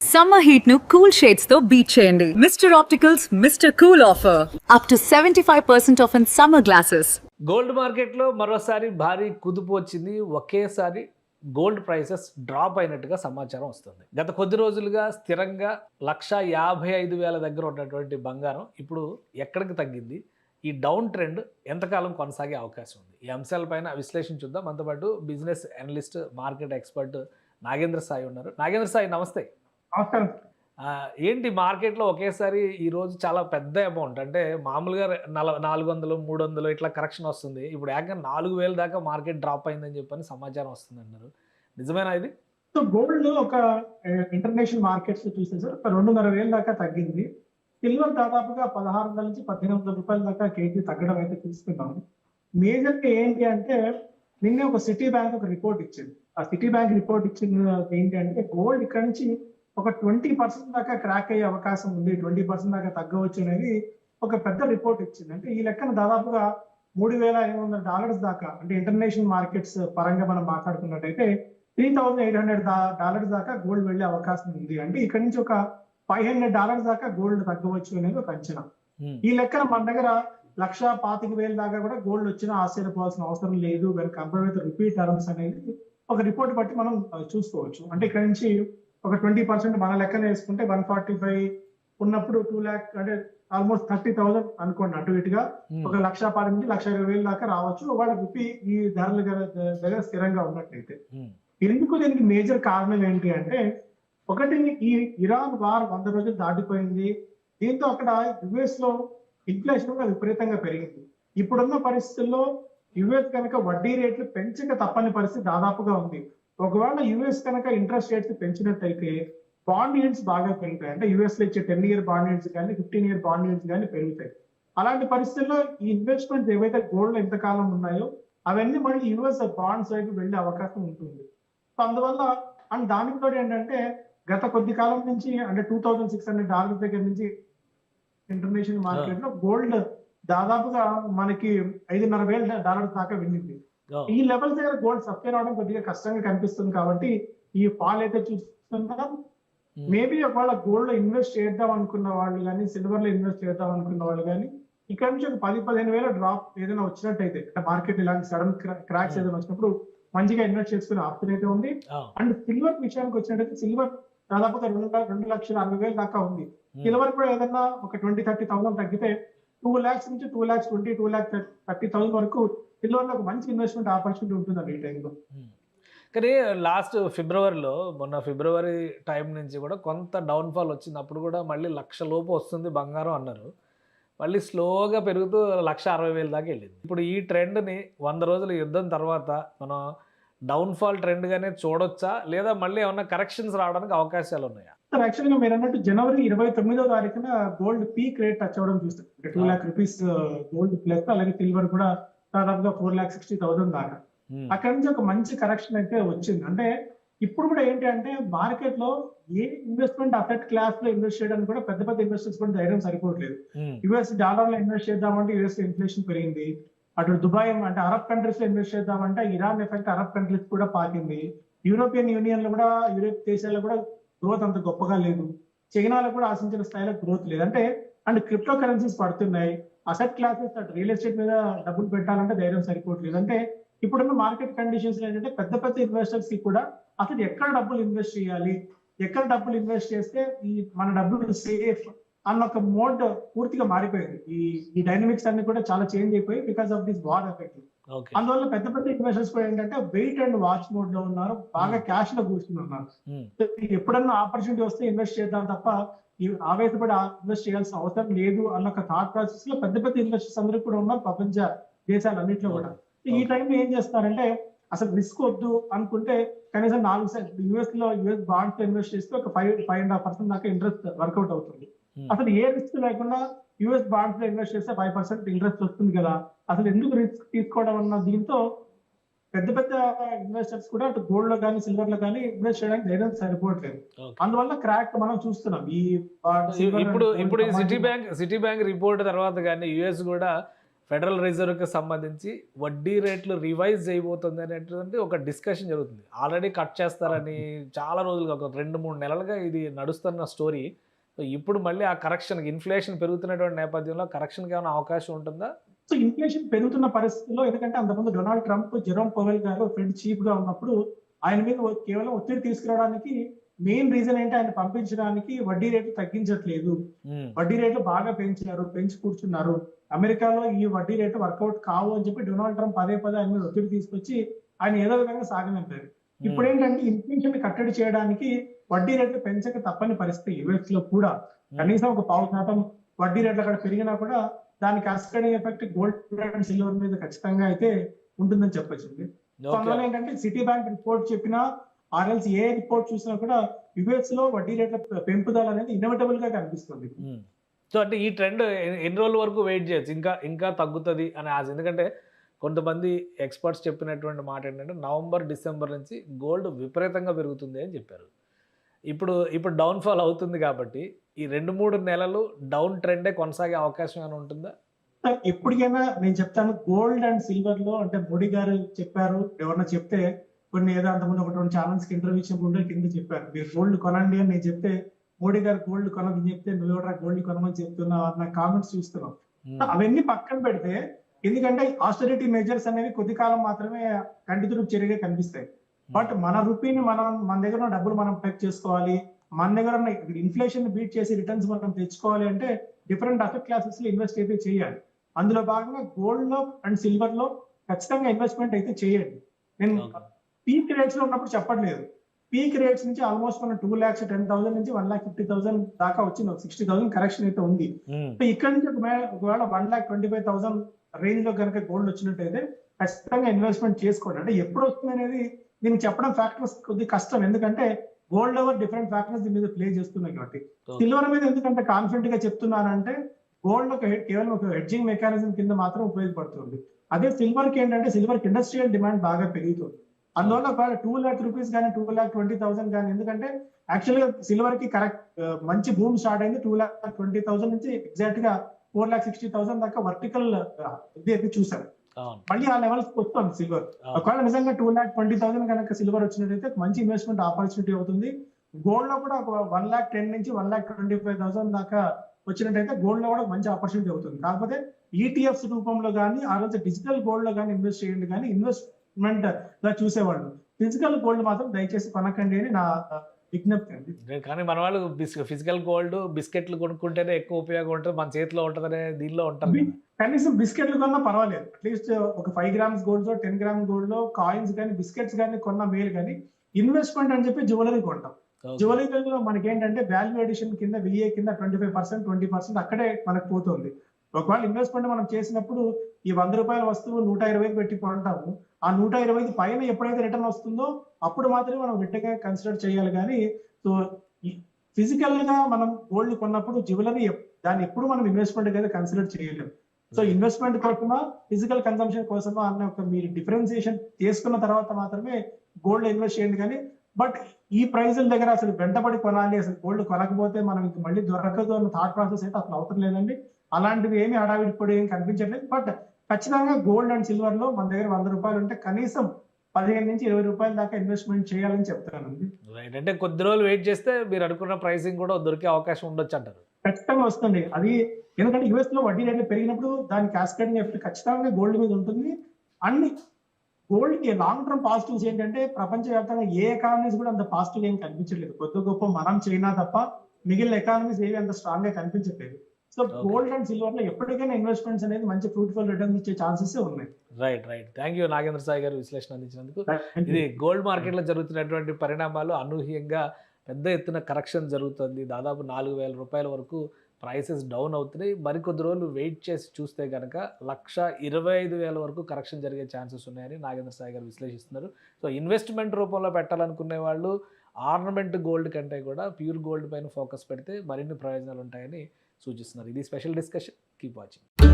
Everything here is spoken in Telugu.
Summer heat nu cool shades తో beat చేయండి. Mr. Opticals Mr. Cool offer. Up to 75% off in summer glasses. Gold మార్కెట్లో మరోసారి భారీ కుదుపు వచ్చింది. ఒకేసారి గోల్డ్ ప్రైసెస్ డ్రాప్ అయినట్టుగా సమాచారం వస్తుంది. గత కొద్ది రోజులుగా స్థిరంగా 1,55,000 దగ్గర ఉన్నటువంటి బంగారం ఇప్పుడు ఎక్కడికి తగ్గింది, ఈ డౌన్ ట్రెండ్ ఎంతకాలం కొనసాగే అవకాశం ఉంది, ఈ అంశాలపైన విశ్లేషించుద్దాం. మనతో పాటు business analyst, market expert Nagendra Sai ఉన్నారు. నాగేంద్ర సాయి, నమస్తే. ఏంటి మార్కెట్లో ఒకేసారి ఈరోజు చాలా పెద్ద అమౌంట్, అంటే మామూలుగా 400, 300 ఇట్లా కరెక్షన్ వస్తుంది. ఇప్పుడు ఏకంగా 4,000 దాకా మార్కెట్ డ్రాప్ అయిందని చెప్పని సమాచారం వస్తుంది అన్నారు. నిజమేనా ఇది? సో గోల్డ్ ఒక ఇంటర్నేషనల్ మార్కెట్స్ చూస్తే సార్ 2,500 దాకా తగ్గింది. సిల్వర్ దాదాపుగా 1,600 నుంచి 1,800 రూపాయల దాకా కేజీ తగ్గడం అయితే చూస్తున్నాం. మేజర్గా ఏంటి అంటే నిన్నే ఒక సిటీ బ్యాంక్ ఒక రిపోర్ట్ ఇచ్చింది. ఆ సిటీ బ్యాంక్ రిపోర్ట్ ఇచ్చింది ఏంటి అంటే గోల్డ్ ఇక్కడ నుంచి ఒక 20% దాకా క్రాక్ అయ్యే అవకాశం ఉంది, 20% దాకా తగ్గవచ్చు అనేది ఒక పెద్ద రిపోర్ట్ ఇచ్చింది. అంటే ఈ లెక్కన దాదాపుగా $3,500 దాకా, అంటే ఇంటర్నేషనల్ మార్కెట్స్ పరంగా మనం మాట్లాడుకున్నట్టయితే $3,800 దాకా గోల్డ్ వెళ్లే అవకాశం ఉంది. అంటే ఇక్కడ నుంచి ఒక $500 దాకా గోల్డ్ తగ్గవచ్చు అనేది ఒక అంచనా. ఈ లెక్కన మన దగ్గర 1,25,000 దాకా కూడా గోల్డ్ వచ్చినా ఆశ్చర్యపోవాల్సిన అవసరం లేదు. కంపేర్ విత్ రూపీ టర్మ్స్ అనేది ఒక రిపోర్ట్ బట్టి మనం చూసుకోవచ్చు. అంటే ఇక్కడ నుంచి ఒక 20% మన లెక్కన వేసుకుంటే 145 ఉన్నప్పుడు 2 lakh, అంటే ఆల్మోస్ట్ 30,000 అనుకోండి అటు ఇటుగా, ఒక 1,10,000 నుంచి 1,20,000 దాకా రావచ్చు వాళ్ళ రూపీ ఈ ధరల దగ్గర స్థిరంగా ఉన్నట్టయితే. ఎందుకు దీనికి మేజర్ కారణం ఏంటి అంటే, ఒకటి ఈ ఇరాన్ వార్ 100 రోజులు దాటిపోయింది. దీంతో అక్కడ యుఎస్ లో ఇన్ఫ్లేషన్ కూడా విపరీతంగా పెరిగింది. ఇప్పుడున్న పరిస్థితుల్లో యుఎస్ కనుక వడ్డీ రేట్లు పెంచక తప్పని పరిస్థితి దాదాపుగా ఉంది. ఒకవేళ యుఎస్ కనుక ఇంట్రెస్ట్ రేట్స్ పెంచినట్టయితే బాండ్ yields బాగా పెరుగుతాయి. అంటే యుఎస్ లో ఇచ్చే 10-year బాండ్ yields కానీ 15-year బాండ్ yields కానీ పెరుగుతాయి. అలాంటి పరిస్థితుల్లో ఈ ఇన్వెస్ట్మెంట్స్ ఏవైతే గోల్డ్ ఎంతకాలం ఉన్నాయో అవన్నీ మళ్ళీ యుఎస్ బాండ్స్ వైపు వెళ్లే అవకాశం ఉంటుంది. సో అందువల్ల అండ్ దానికి తోడు ఏంటంటే గత కొద్ది కాలం నుంచి, అంటే $2,600 దగ్గర నుంచి ఇంటర్నేషనల్ మార్కెట్ లో గోల్డ్ దాదాపుగా మనకి $5,500 దాకా వెళ్ళింది. ఈ లెవెల్స్ దగ్గర గోల్డ్ సస్టైన్ అవడం కొద్దిగా కష్టంగా కనిపిస్తుంది. కాబట్టి ఈ ఫాల్ అయితే చూస్తున్నాం. మేబీ ఒకవేళ గోల్డ్ లో ఇన్వెస్ట్ చేద్దాం అనుకున్న వాళ్ళు కానీ, సిల్వర్ లో ఇన్వెస్ట్ చేద్దాం అనుకున్న వాళ్ళు కానీ ఇక్కడ నుంచి ఒక 10-15 వేల డ్రాప్ ఏదైనా వచ్చినట్టయితే, అంటే మార్కెట్ ఇలాంటి సడన్ క్రాక్స్ ఏదైనా వచ్చినప్పుడు మంచిగా ఇన్వెస్ట్ చేసుకునే ఆప్షన్ అయితే ఉంది. అండ్ సిల్వర్ విషయానికి వచ్చినట్టయితే సిల్వర్ దాదాపుగా 2,60,000 దాకా ఉంది. సిల్వర్ కూడా ఏదైనా ఒక 20-30,000 తగ్గితే 2 lakhs నుంచి 2,20,000, 2,30,000 వరకు సిల్వర్ లో ఒక మంచి ఇన్వెస్ట్మెంట్ ఆపర్చునిటీ ఉంటుందండి ఈ టైంలో. కానీ లాస్ట్ మొన్న ఫిబ్రవరి టైం నుంచి కూడా కొంత డౌన్ఫాల్ వచ్చింది. అప్పుడు కూడా మళ్ళీ 1,00,000 లోపు వస్తుంది బంగారం అన్నారు. మళ్ళీ స్లోగా పెరుగుతూ 1,60,000 దాకా వెళ్ళింది. ఇప్పుడు ఈ ట్రెండ్ని 100 రోజుల యుద్ధం తర్వాత మనం డౌన్ఫాల్ ట్రెండ్గానే చూడొచ్చా, లేదా మళ్ళీ ఏమన్నా కరెక్షన్స్ రావడానికి అవకాశాలు ఉన్నాయా? సార్ యాక్చువల్గా మీరు అన్నట్టు జనవరి 29వ తారీఖున గోల్డ్ పీక్ రేట్ టచ్ అవ్వడం చూస్తాం. అంటే 2 lakh రూపీస్ గోల్డ్ ప్లస్, అలాగే సిల్వర్ కూడా దాదాపుగా 4,60,000 దాకా. అక్కడ నుంచి ఒక మంచి కరెక్షన్ అయితే వచ్చింది. అంటే ఇప్పుడు కూడా ఏంటి అంటే మార్కెట్ లో ఏ ఇన్వెస్ట్మెంట్ అసెట్ క్లాస్ లో ఇన్వెస్ట్ చేయడానికి కూడా పెద్ద పెద్ద ఇన్వెస్టర్స్ కూడా ధైర్యం సరిపోవట్లేదు. యుఎస్ డాలర్ లో ఇన్వెస్ట్ చేద్దామంటే యుఎస్ ఇన్ఫ్లేషన్ పెరిగింది. అటు దుబాయ్, అంటే అరబ్ కంట్రీస్ లో ఇన్వెస్ట్ చేద్దామంటే ఇరాన్ ఎఫెక్ట్ అరబ్ కంట్రీస్ కూడా పాకింది. యూరోపియన్ యూనియన్ లో కూడా, యూరోప్ దేశాల్లో కూడా గ్రోత్ అంత గొప్పగా లేదు. చైనాలో కూడా ఆశించిన స్థాయిలో గ్రోత్ లేదు. అంటే అండ్ క్రిప్టో కరెన్సీస్ పడుతున్నాయి. అసెట్ క్లాసెస్, అటు రియల్ ఎస్టేట్ మీద డబ్బులు పెట్టాలంటే ధైర్యం సరిపోవట్లేదు. అంటే ఇప్పుడున్న మార్కెట్ కండిషన్స్ ఏంటంటే పెద్ద పెద్ద ఇన్వెస్టర్స్ కి కూడా అసలు ఎక్కడ డబ్బులు ఇన్వెస్ట్ చేయాలి, ఎక్కడ డబ్బులు ఇన్వెస్ట్ చేస్తే ఈ మన డబ్బులు సేఫ్ అన్న ఒక మోడ్ పూర్తిగా మారిపోయింది. ఈ డైనమిక్స్ అన్ని కూడా చాలా చేంజ్ అయిపోయి because of this war effect. అందువల్ల పెద్ద పెద్ద ఇన్వెస్టర్స్ కూడా ఏంటంటే వెయిట్ అండ్ వాచ్ మోడ్ లో ఉన్నారు, బాగా క్యాష్ లో కూర్చుని ఉన్నారు. ఎప్పుడన్నా ఆపర్చునిటీ వస్తే ఇన్వెస్ట్ చేద్దాం తప్ప ఆవేశపడి ఇన్వెస్ట్ చేయాల్సిన అవసరం లేదు అన్న ఒక థాట్ ప్రాసెస్ లో పెద్ద పెద్ద ఇన్వెస్టర్స్ అందరూ కూడా ఉన్నారు ప్రపంచ దేశాలన్నింటిలో కూడా. ఈ టైంలో ఏం చేస్తారంటే అసలు రిస్క్ వద్దు అనుకుంటే కనీసం 4 యుఎస్ బాండ్స్ లో ఇన్వెస్ట్ చేస్తే ఒక 5.5% దాకా ఇంట్రెస్ట్ వర్కౌట్ అవుతుంది. అసలు ఏ రిస్క్ లేకుండా యుఎస్ బాండ్స్ లో ఇన్వెస్ట్ చేస్తే 5% ఇంట్రెస్ట్ వస్తుంది కదా, అసలు ఎందుకు రిస్క్ తీసుకోవడం అన్న దీంతో పెద్ద పెద్ద ఇన్వెస్టర్స్ కూడా అటు గోల్డ్ లో కానీ సిల్వర్ లో కానీ ఇన్వెస్ట్ చేయడానికి ధైర్యం సరిపోవట్లేదు. అందువల్ల క్రాక్ మనం చూస్తున్నాం. ఇప్పుడు సిటీ బ్యాంక్ రిపోర్ట్ తర్వాత కానీ యుఎస్ కూడా ఫెడరల్ రిజర్వ్కి సంబంధించి వడ్డీ రేట్లు రివైజ్ చేయబోతుంది అనేటువంటి ఒక డిస్కషన్ జరుగుతుంది. ఆల్రెడీ కట్ చేస్తారని చాలా రోజులుగా ఒక 2-3 నెలలుగా ఇది నడుస్తున్న స్టోరీ. సో ఇప్పుడు మళ్ళీ ఆ కరెక్షన్కి ఇన్ఫ్లేషన్ పెరుగుతున్నటువంటి నేపథ్యంలో కరెక్షన్కి ఏమైనా అవకాశం ఉంటుందా? సో ఇన్ఫ్లేషన్ పెరుగుతున్న పరిస్థితుల్లో, ఎందుకంటే అంతకుముందు డొనాల్డ్ ట్రంప్, జెరోమ్ పవెల్ గారు ఫెడ్ చీఫ్ గా ఉన్నప్పుడు ఆయన మీద కేవలం ఒత్తిడి తీసుకురావడానికి మెయిన్ రీజన్ ఏంటి, ఆయన పంపించడానికి వడ్డీ రేట్లు తగ్గించట్లేదు, వడ్డీ రేట్లు బాగా పెంచి కూర్చున్నారు, అమెరికాలో ఈ వడ్డీ రేటు వర్కౌట్ కావు అని చెప్పి డొనాల్డ్ ట్రంప్ పదే ఆయన మీద ఒత్తిడి తీసుకొచ్చి ఆయన ఏదో విధంగా సాగనంపారు. ఇప్పుడు ఏంటంటే ఇన్ఫ్లేషన్ కట్టడి చేయడానికి వడ్డీ రేట్లు పెంచక తప్పని పరిస్థితి. యుఎస్ లో కూడా కనీసం ఒక 0.5% వడ్డీ రేట్లు అక్కడ పెరిగినా కూడా దాని cascading effect gold and silver మీద ఖచ్చితంగా అయితే ఉంటుందని చెప్పొచ్చు. అందువల్ల ఏంటంటే సిటీ బ్యాంక్ రిపోర్ట్ చెప్పినా ఆర్ఎల్స్ ఏ రిపోర్ట్ చూసినా కూడా యుఎస్ లో వడ్డీ రేట్ల పెంపుదల అనేది ఇన్ఎవిటబుల్ గా కనిపిస్తుంది. సో అంటే ఈ ట్రెండ్ ఎన్ని రోజుల వరకు వెయిట్ చేయొచ్చు, ఇంకా తగ్గుతుంది అని ఆశ? ఎందుకంటే కొంతమంది ఎక్స్పర్ట్స్ చెప్పినటువంటి మాట ఏంటంటే నవంబర్, డిసెంబర్ నుంచి గోల్డ్ విపరీతంగా పెరుగుతుంది అని చెప్పారు. ఇప్పుడు డౌన్ఫాల్ అవుతుంది కాబట్టి ఈ 2-3 నెలలు డౌన్ ట్రెండే కొనసాగే అవకాశం ఏమైనా ఉంటుందా? ఎప్పటికైనా నేను చెప్తాను, గోల్డ్ అండ్ సిల్వర్ లో అంటే మోడీ గారు చెప్పారు, ఎవరన్నా చెప్తే కొన్ని ఏదో అంతకుముందు 1-2 ఛానల్స్ కి ఇంటర్వ్యూ ఇచ్చినప్పుడు కింద చెప్పారు, మీరు గోల్డ్ కొనండి అని నేను చెప్తే మోడీ గారు గోల్డ్ కొనదని చెప్తే నువ్వు గోల్డ్ కొనమని చెప్తున్నావు అన్న కామెంట్స్ చూస్తున్నాం. అవన్నీ పక్కన పెడితే, ఎందుకంటే ఆస్టరిటీ మెజర్స్ అనేవి కొద్ది కాలం మాత్రమే కంటితుడుపు చర్యగా కనిపిస్తాయి. బట్ మన రూపీని మన దగ్గర ఉన్న డబ్బులు మనం పెక్ చేసుకోవాలి, మన దగ్గర ఉన్న ఇన్ఫ్లేషన్ బీట్ చేసి రిటర్న్స్ మనం తెచ్చుకోవాలి అంటే డిఫరెంట్ అసెట్ క్లాసెస్ లో ఇన్వెస్ట్ అయితే చేయాలి. అందులో భాగంగా గోల్డ్ లో అండ్ సిల్వర్ లో ఖచ్చితంగా ఇన్వెస్ట్మెంట్ అయితే చేయండి. నేను పీక్ రేట్స్ లో ఉన్నప్పుడు చెప్పట్లేదు, పీక్ రేట్స్ నుంచి ఆల్మోస్ట్ మన 2,10,000 నుంచి 1,50,000 దాకా వచ్చింది, 60,000 కరెక్షన్ అయితే ఉంది. సో ఇక్కడ నుంచి ఒకవేళ 1,25,000 రేంజ్ లో కనుక గోల్డ్ వచ్చినట్టయితే ఖచ్చితంగా ఇన్వెస్ట్మెంట్ చేసుకోండి. అంటే ఎప్పుడు వస్తుంది అనేది దీనికి చెప్పడం ఫ్యాక్టర్స్ కొద్దిగా కష్టం, ఎందుకంటే గోల్డ్ ఓవర్ డిఫరెంట్ ఫ్యాక్టర్స్ దీని మీద ప్లే చేస్తున్నాయి కాబట్టి. సిల్వర్ మీద ఎందుకంటే కాన్ఫిడెంట్ గా చెప్తున్నానంటే గోల్డ్ కేవలం ఒక హెడ్జింగ్ మెకానిజం కింద మాత్రం ఉపయోగపడుతుంది. అదే సిల్వర్ కి ఏంటంటే సిల్వర్ కి ఇండస్ట్రియల్ డిమాండ్ బాగా పెరుగుతుంది. అందువల్ల ఒకవేళ 2 lakh రూపీస్ కానీ 2,20,000 కానీ, ఎందుకంటే యాక్చువల్ గా సిల్వర్ కి కరెక్ట్ మంచి బూమ్ స్టార్ట్ అయింది 2,20,000 నుంచి ఎగ్జాక్ట్ గా 4,60,000 దాకా వర్టికల్ ఇది అయితే చూసారు. మళ్ళీ ఆ లెవెల్స్ వస్తుంది సిల్వర్. ఒకవేళ నిజంగా 2,20,000 కనుక సిల్వర్ వచ్చినట్టయితే మంచి ఇన్వెస్ట్మెంట్ ఆపర్చునిటీ అవుతుంది. గోల్డ్ లో కూడా ఒక 1,10,000 నుంచి 1,25,000 దాకా వచ్చినట్టయితే గోల్డ్ లో కూడా మంచి ఆపర్చునిటీ అవుతుంది. కాకపోతే ఈటీఎఫ్స్ రూపంలో కానీ ఆ రోజు డిజిటల్ గోల్డ్ లో కానీ ఇన్వెస్ట్ చేయండి, కానీ ఇన్వెస్ట్మెంట్ గా చూసేవాళ్ళు ఫిజికల్ గోల్డ్ మాత్రం దయచేసి కొనకండి అని నా విజ్ఞప్తి అండి. కానీ మన వాళ్ళు ఫిజికల్ గోల్డ్ బిస్కెట్లు కొనుక్కుంటేనే ఎక్కువ ఉపయోగం ఉంటుంది, మన చేతిలో ఉంటుందనే దీనిలో ఉంటారు. కనీసం బిస్కెట్లు కొన్నా పర్వాలేదు, అట్లీస్ట్ ఒక 5 grams గోల్డ్ 10 grams గోల్డ్ లో కాయిన్స్ కానీ బిస్కెట్స్ కానీ కొన్న మేలు. కానీ ఇన్వెస్ట్మెంట్ అని చెప్పి జ్యువెలరీ కొంటాం. జ్యువెలరీలో మనకి ఏంటంటే వాల్యూ ఎడిషన్ కింద VA కింద 25%, 20% అక్కడే మనకు పోతుంది. ఒకవేళ ఇన్వెస్ట్మెంట్ మనం చేసినప్పుడు ఈ 100 రూపాయల వస్తువు 120 పెట్టి కొంటాము, ఆ 120 పైన ఎప్పుడైతే రిటర్న్ వస్తుందో అప్పుడు మాత్రమే మనం రిటర్న్ కన్సిడర్ చేయాలి. కానీ సో ఫిజికల్ గా మనం గోల్డ్ కొన్నప్పుడు జ్యువెలరీ దాన్ని ఎప్పుడు మనం ఇన్వెస్ట్మెంట్ అయితే కన్సిడర్ చేయలేము. సో ఇన్వెస్ట్మెంట్ కోసమా ఫిజికల్ కన్సంప్షన్ కోసమా అన్న ఒక మీరు డిఫరెన్సియేషన్ చేసుకున్న తర్వాత మాత్రమే గోల్డ్ ఇన్వెస్ట్ చేయండి. కానీ బట్ ఈ ప్రైజుల దగ్గర అసలు వెంటబడి కొనాలి, అసలు గోల్డ్ కొనకపోతే మనం ఇంక మళ్ళీ దొరకదు అన్న థాట్ ప్రాసెస్ అయితే అసలు అవసరం లేదండి. అలాంటివి ఏమి హడావిడి ఇప్పుడు ఏం కనిపించట్లేదు. బట్ ఖచ్చితంగా గోల్డ్ అండ్ సిల్వర్ లో మన దగ్గర 100 రూపాయలు ఉంటే కనీసం 15 నుంచి 20 రూపాయల దాకా ఇన్వెస్ట్మెంట్ చేయాలని చెప్తానండి. రైట్, అంటే కొద్ది రోజులు వెయిట్ చేస్తే మీరు అనుకున్న ప్రైసింగ్ కూడా దొరికే అవకాశం ఉండొచ్చు అంటారు. ఖచ్చితంగా వస్తుంది అది, ఎందుకంటే యుఎస్ లో వడ్డీ రేట్లు పెరిగినప్పుడు దాని క్యాస్కేడింగ్ ఎఫెక్ట్ ఖచ్చితంగా గోల్డ్ మీద ఉంటుంది. అన్ని గోల్డ్ కి లాంగ్ టర్మ్ పాజిటివ్స్ ఏంటంటే ప్రపంచవ్యాప్తంగా ఏ ఎకానమీస్ కూడా అంత పాజిటివ్ ఏం కనిపించట్లేదు. కొద్ది గొప్ప మనం చైనా తప్ప మిగిలిన ఎకానమీస్ ఏవి అంత స్ట్రాంగ్ గా కనిపించట్లేదు. సో గోల్డ్ అండ్ సిల్వర్ లో ఎప్పటికైనా ఇన్వెస్ట్మెంట్స్ అనేది మంచి ఫ్రూట్ఫుల్ రిటర్న్స్ ఇచ్చే ఛాన్సెస్ ఉన్నాయి. Right. Thank you Nagendra Sai గారు విశ్లేషణ అందించినందుకు. ఇది గోల్డ్ మార్కెట్ లో జరుగుతున్నటువంటి పరిణామాలు, అనూహ్యంగా పెద్ద ఎత్తున కరెక్షన్ జరుగుతుంది. దాదాపు 4,000 రూపాయల వరకు ప్రైసెస్ డౌన్ అవుతున్నాయి. మరికొద్ది రోజులు వెయిట్ చేసి చూస్తే కనుక 1,25,000 వరకు కరెక్షన్ జరిగే ఛాన్సెస్ ఉన్నాయని నాగేంద్ర సాయి గారు విశ్లేషిస్తున్నారు. సో ఇన్వెస్ట్మెంట్ రూపంలో పెట్టాలనుకునే వాళ్ళు ఆర్నమెంట్ గోల్డ్ కంటే కూడా ప్యూర్ గోల్డ్ పైన ఫోకస్ పెడితే మరిన్ని ప్రయోజనాలు ఉంటాయని సూచిస్తున్నారు. ఇది స్పెషల్ డిస్కషన్. Keep watching.